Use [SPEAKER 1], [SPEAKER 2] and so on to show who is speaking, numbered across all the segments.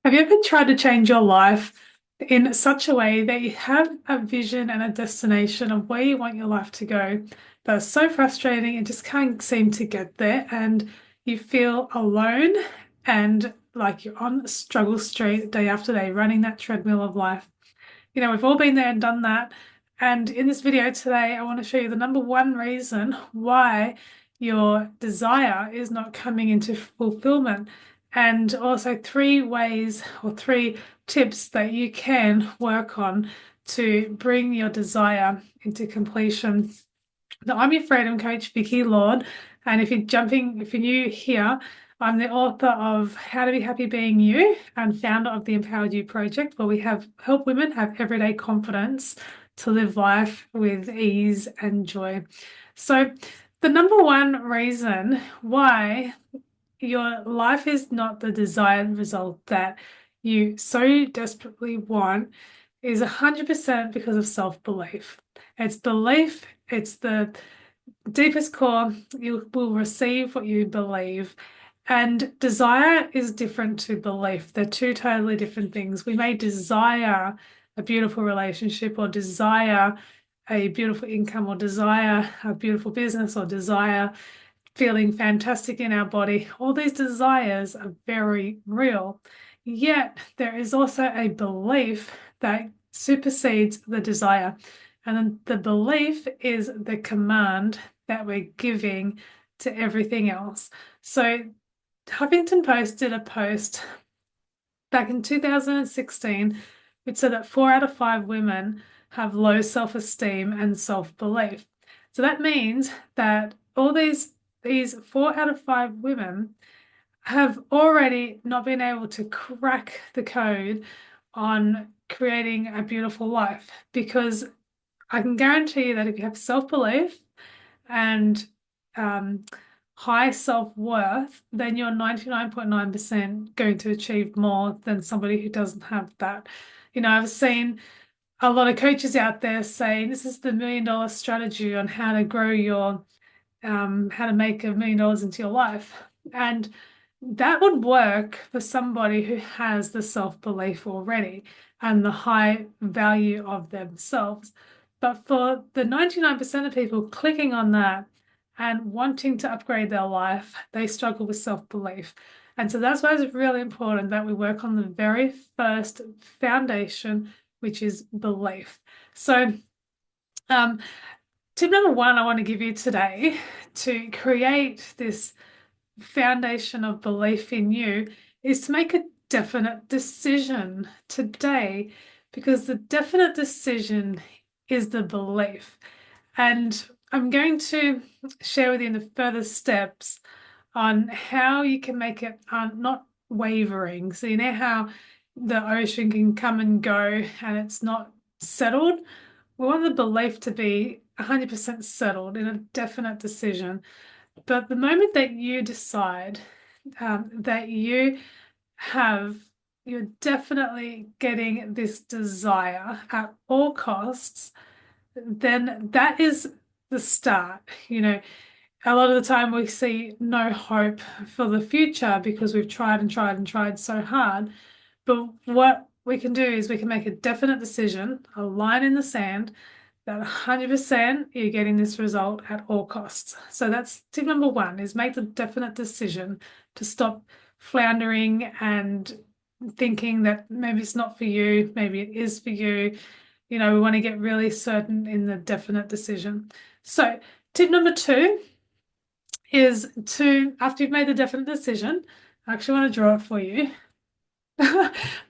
[SPEAKER 1] Have you ever tried to change your life in such a way that you have a vision and a destination of where you want your life to go, but it's so frustrating and just can't seem to get there, and you feel alone and like you're on struggle street day after day, running that treadmill of life? We've all been there and done that. And in this video today, I want to show you the number one reason why your desire is not coming into fulfillment, and also three ways or three tips that you can work on to bring your desire into completion. Now, I'm your freedom coach, Vicky Lord, and if you're new here, I'm the author of How to Be Happy Being You and founder of the Empowered You Project, where we have help women have everyday confidence to live life with ease and joy. So, the number one reason why your life is not the desired result that you so desperately want is 100% because of self-belief. It's belief, it's the deepest core. You will receive what you believe. And desire is different to belief. They're two totally different things. We may desire a beautiful relationship, or desire a beautiful income, or desire a beautiful business, or desire feeling fantastic in our body. All these desires are very real. Yet there is also a belief that supersedes the desire. And then the belief is the command that we're giving to everything else. So Huffington Post did a post back in 2016, which said that 4 out of 5 women have low self-esteem and self-belief. So that means that all these 4 out of 5 women have already not been able to crack the code on creating a beautiful life, because I can guarantee you that if you have self-belief and um, high self-worth, then you're 99.9% going to achieve more than somebody who doesn't have that. I've seen a lot of coaches out there saying this is the $1 million strategy on how to grow your, how to make $1 million into your life. And that would work for somebody who has the self-belief already and the high value of themselves. But for the 99% of people clicking on that and wanting to upgrade their life, they struggle with self-belief. And so that's why it's really important that we work on the very first foundation, which is belief. So, um, tip number one I want to give you today to create this foundation of belief in you is to make a definite decision today, because the definite decision is the belief. And I'm going to share with you the further steps on how you can make it not wavering. So, you know how the ocean can come and go and it's not settled? We want the belief to be 100% settled in a definite decision. But the moment that you decide that you're definitely getting this desire at all costs, then that is the start. A lot of the time we see no hope for the future because we've tried and tried and tried so hard. But what we can do is we can make a definite decision, a line in the sand, that 100% you're getting this result at all costs. So that's tip number one, is make the definite decision to stop floundering and thinking that maybe it's not for you, maybe it is for you. We want to get really certain in the definite decision. So tip number two is to, after you've made the definite decision, I actually want to draw it for you.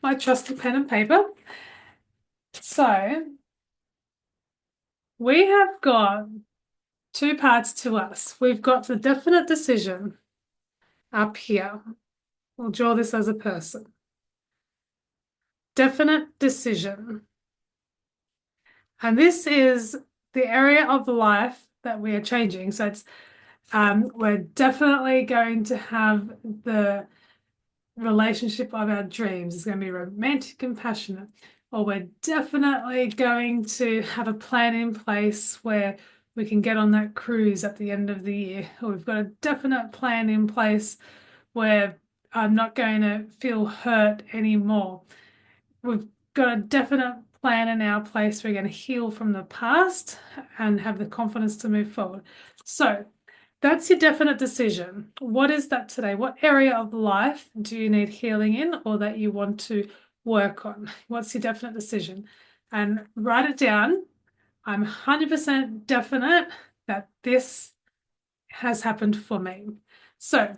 [SPEAKER 1] My trusty pen and paper. So we have got two parts to us. We've got the definite decision up here. We'll draw this as a person. Definite decision. And this is the area of life that we are changing. So it's we're definitely going to have the relationship of our dreams. It's going to be romantic and passionate. Or we're definitely going to have a plan in place where we can get on that cruise at the end of the year. Or we've got a definite plan in place where I'm not going to feel hurt anymore. We've got a definite plan in our place. We're going to heal from the past and have the confidence to move forward. So that's your definite decision. What is that today? What area of life do you need healing in or that you want to work on? What's your definite decision? And write it down. I'm 100% definite that this has happened for me. So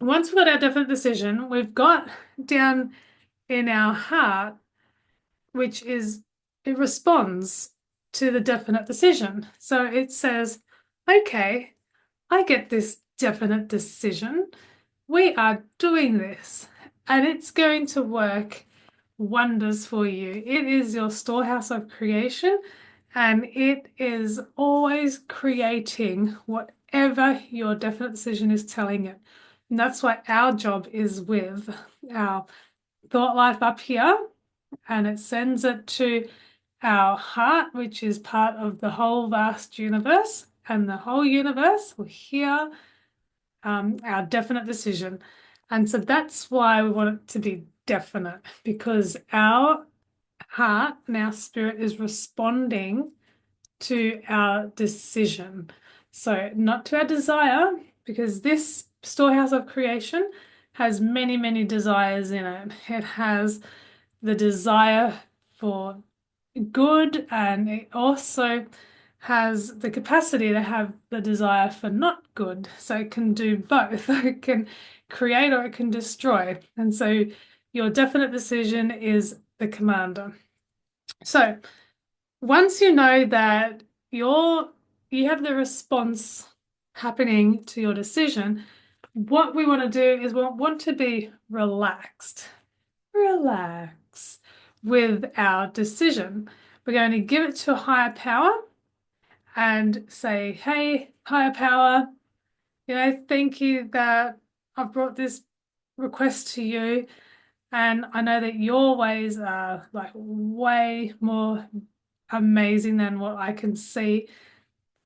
[SPEAKER 1] once we've got our definite decision, we've got down in our heart, which is it responds to the definite decision. So it says, okay, I get this definite decision. We are doing this, and it's going to work wonders for you. It is your storehouse of creation, and it is always creating whatever your definite decision is telling it. And that's why our job is with our thought life up here, and it sends it to our heart, which is part of the whole vast universe, and the whole universe will hear our definite decision. And so that's why we want it to be definite, because our heart and our spirit is responding to our decision. So, not to our desire, because this storehouse of creation has many, many desires in it. It has the desire for good, and it also has the capacity to have the desire for not good. So it can do both. It can create or it can destroy. And so your definite decision is the commander. So once you know that you have the response happening to your decision, what we want to do is we want to be relaxed. Relax with our decision. We're going to give it to a higher power and say, hey, higher power, thank you that I've brought this request to you. And I know that your ways are like way more amazing than what I can see,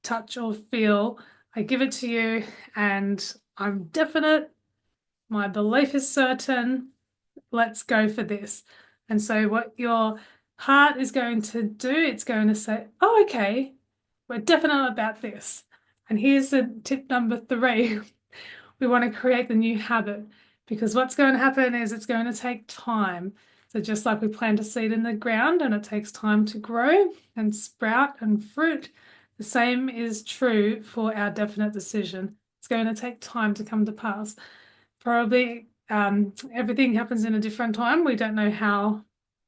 [SPEAKER 1] touch, or feel. I give it to you, and I'm definite. My belief is certain. Let's go for this. And so, what your heart is going to do, it's going to say, oh, okay, we're definite about this. And here's the tip number 3. We want to create the new habit, because what's going to happen is it's going to take time. So just like we plant a seed in the ground and it takes time to grow and sprout and fruit, the same is true for our definite decision. It's going to take time to come to pass. Probably everything happens in a different time. We don't know how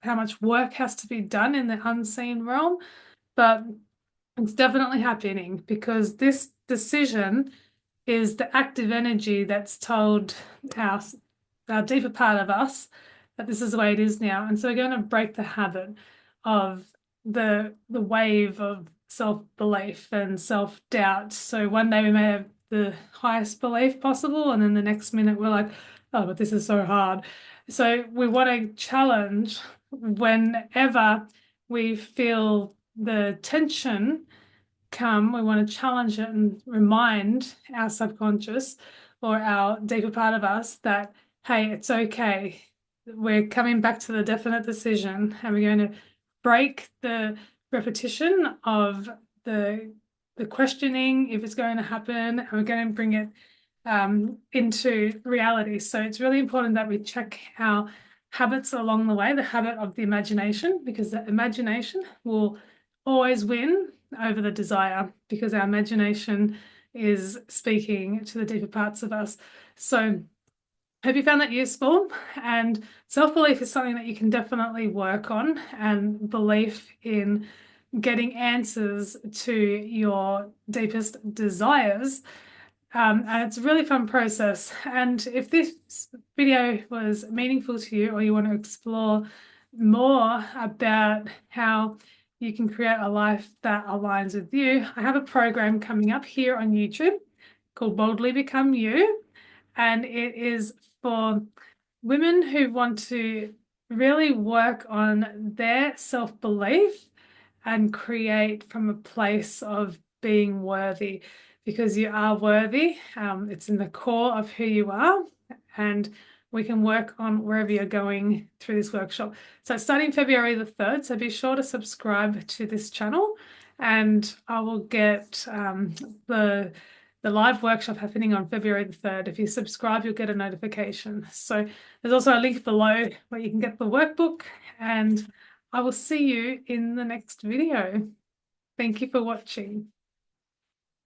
[SPEAKER 1] much work has to be done in the unseen realm, but it's definitely happening, because this decision is the active energy that's told our, our deeper part of us that this is the way it is now. And so we're going to break the habit of the wave of self-belief and self-doubt. So one day we may have the highest belief possible, and then the next minute we're like, oh, but this is so hard. So we want to challenge whenever we feel the tension come, we want to challenge it and remind our subconscious or our deeper part of us that, hey, it's okay. We're coming back to the definite decision, and we're going to break the repetition of the questioning if it's going to happen, and we're going to bring it into reality. So it's really important that we check our habits along the way, the habit of the imagination, because the imagination will always win over the desire, because our imagination is speaking to the deeper parts of us. So hope you found that useful. And self-belief is something that you can definitely work on, and belief in getting answers to your deepest desires. And it's a really fun process. And if this video was meaningful to you, or you want to explore more about how you can create a life that aligns with you, I have a program coming up here on YouTube called Boldly Become You. And it is for women who want to really work on their self-belief and create from a place of being worthy, because you are worthy. It's in the core of who you are, and we can work on wherever you're going through this workshop. So it's starting February the 3rd, so be sure to subscribe to this channel, and I will get the live workshop happening on February the 3rd. If you subscribe, you'll get a notification. So there's also a link below where you can get the workbook, and I will see you in the next video. Thank you for watching.